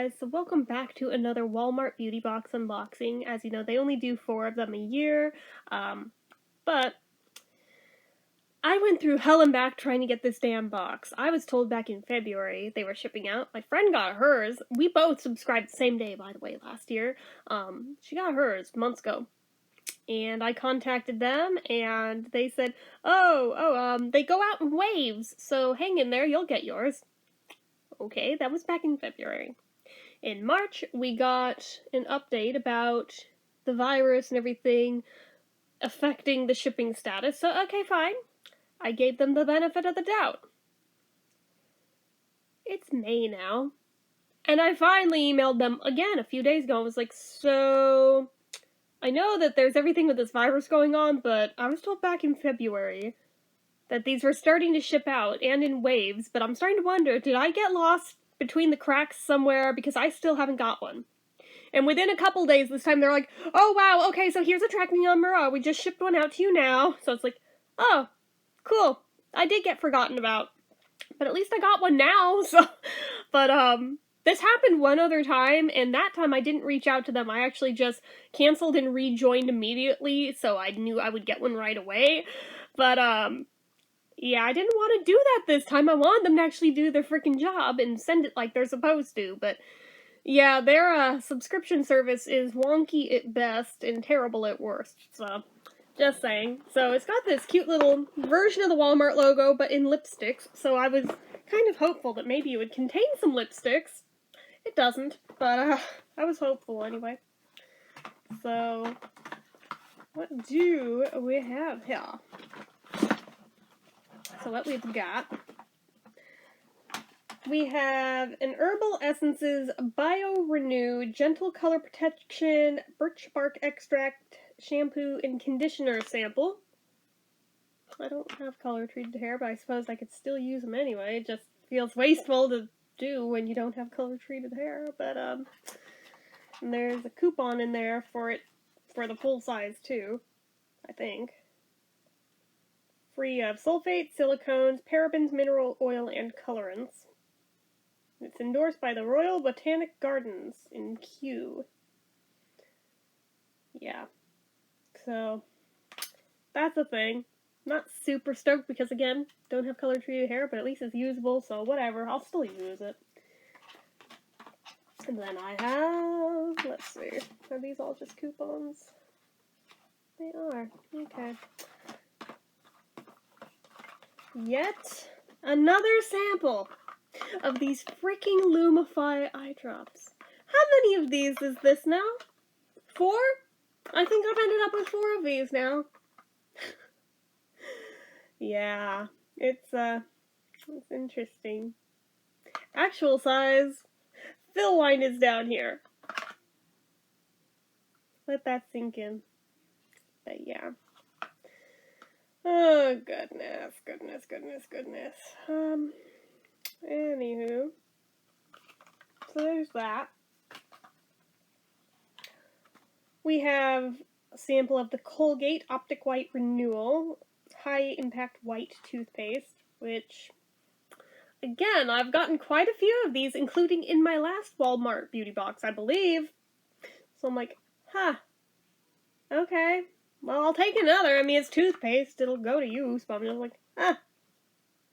guys, so welcome back to another Walmart beauty box unboxing. As you know, they only do 4 of them a year, but I went through hell and back trying to get this damn box. I was told back in February they were shipping out. My friend got hers. We both subscribed the same day, by the way, last year. She got hers months ago. And I contacted them, and they said, they go out in waves, so hang in there, you'll get yours. Okay, that was back in February. In March, we got an update about the virus and everything affecting the shipping status, so okay, fine. I gave them the benefit of the doubt. It's May now, and I finally emailed them again a few days ago. I was like, so I know that there's everything with this virus going on, but I was told back in February that these were starting to ship out and in waves, but I'm starting to wonder, did I get lost between the cracks somewhere because I still haven't got one? And within a couple days this time they're like, oh wow, okay, so here's a tracking number, we just shipped one out to you now. So it's like, oh, cool. I did get forgotten about. But at least I got one now, so... But, this happened one other time, and that time I didn't reach out to them. I actually just canceled and rejoined immediately, so I knew I would get one right away. But, yeah, I didn't want to do that this time. I wanted them to actually do their freaking job and send it like they're supposed to, but... Yeah, their, subscription service is wonky at best and terrible at worst, so... Just saying. So it's got this cute little version of the Walmart logo, but in lipsticks, so I was kind of hopeful that maybe it would contain some lipsticks. It doesn't, but, I was hopeful anyway. So, what do we have here? So what we've got, we have an Herbal Essences Bio Renew Gentle Color Protection Birch Bark Extract Shampoo and Conditioner sample. I don't have color treated hair, but I suppose I could still use them anyway. It just feels wasteful to do when you don't have color treated hair, but and there's a coupon in there for it for the full size too, I think. Free of sulfates, silicones, parabens, mineral oil, and colorants. It's endorsed by the Royal Botanic Gardens in Kew. Yeah. So, that's a thing. Not super stoked because, again, don't have color treated hair, but at least it's usable, so whatever, I'll still use it. And then I have, let's see, are these all just coupons? They are, okay. Yet another sample of these freaking Lumify eye drops. How many of these is this now? 4? I think I've ended up with 4 of these now. Yeah, it's interesting. Actual size, fill line is down here. Let that sink in. But yeah. Oh, goodness. Anywho. So there's that. We have a sample of the Colgate Optic White Renewal High Impact White Toothpaste, which, again, I've gotten quite a few of these, including in my last Walmart beauty box, I believe. So I'm like, huh, okay, well, I'll take another. I mean, it's toothpaste, it'll go to use, but I'm just like,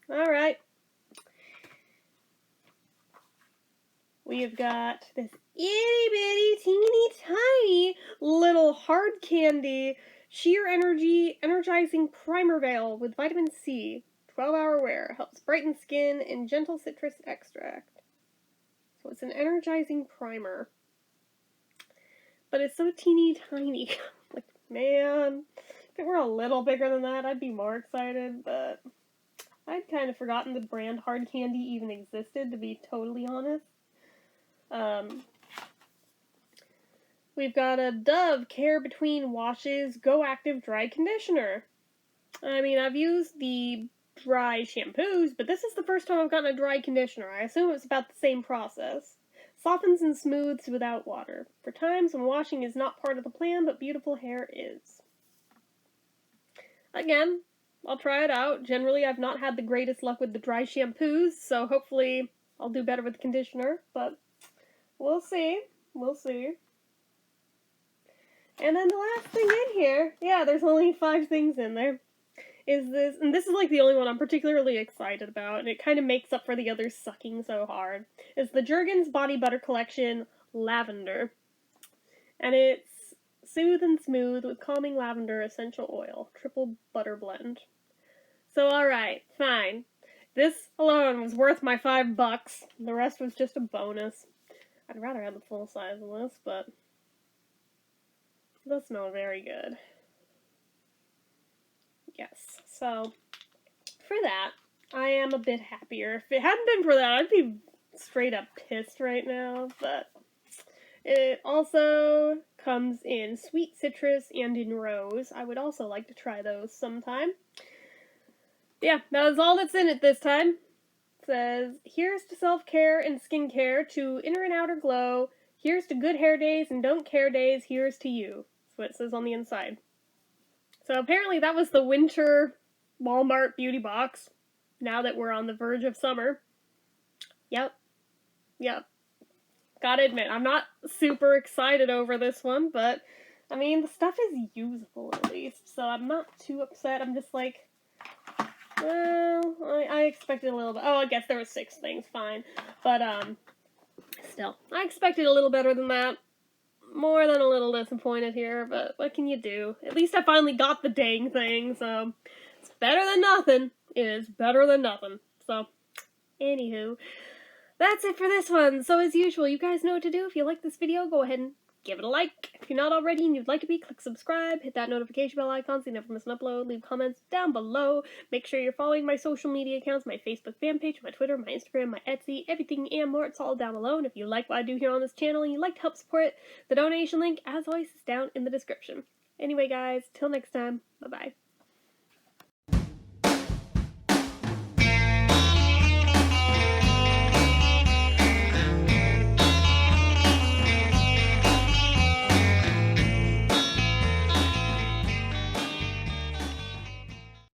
alright. We have got this itty bitty teeny tiny little hard candy sheer energy energizing primer veil with vitamin C. 12-hour wear. Helps brighten skin and gentle citrus extract. So it's an energizing primer. But it's so teeny tiny. Like, man, if it were a little bigger than that, I'd be more excited, but I'd kind of forgotten the brand Hard Candy even existed, to be totally honest. We've got a Dove Care Between Washes Go Active Dry Conditioner. I mean, I've used the dry shampoos, but this is the first time I've gotten a dry conditioner. I assume it's about the same process. Softens and smooths without water. For times when washing is not part of the plan, but beautiful hair is. Again, I'll try it out. Generally, I've not had the greatest luck with the dry shampoos, so hopefully I'll do better with the conditioner, but We'll see. We'll see. And then the last thing in here, yeah, there's only 5 things in there, is this, and this is like the only one I'm particularly excited about, and it kind of makes up for the others sucking so hard, is the Jergens Body Butter Collection Lavender. And it's soothe and smooth with calming lavender essential oil, triple butter blend. So alright, fine. This alone was worth my $5. The rest was just a bonus. I'd rather have the full size of this, but it does smell very good. Yes, so for that, I am a bit happier. If it hadn't been for that, I'd be straight up pissed right now, but it also comes in sweet citrus and in rose. I would also like to try those sometime. Yeah, that is all that's in it this time. It says, here's to self-care and skincare, to inner and outer glow. Here's to good hair days and don't care days. Here's to you. That's what it says on the inside. So apparently that was the winter Walmart beauty box, now that we're on the verge of summer. Yep. Gotta admit, I'm not super excited over this one, but, I mean, the stuff is usable at least, so I'm not too upset. I'm just like, well, I expected a little bit. Oh, I guess there were 6 things, fine. But, still, I expected a little better than that. More than a little disappointed here, but what can you do? At least I finally got the dang thing, so it's better than nothing. It is better than nothing. So, anywho, that's it for this one. So as usual, you guys know what to do. If you like this video, go ahead and give it a like. If you're not already and you'd like to be, click subscribe, hit that notification bell icon so you never miss an upload, leave comments down below. Make sure you're following my social media accounts, my Facebook fan page, my Twitter, my Instagram, my Etsy, everything and more. It's all down below. And if you like what I do here on this channel and you'd like to help support it, the donation link, as always, is down in the description. Anyway, guys, till next time, bye-bye.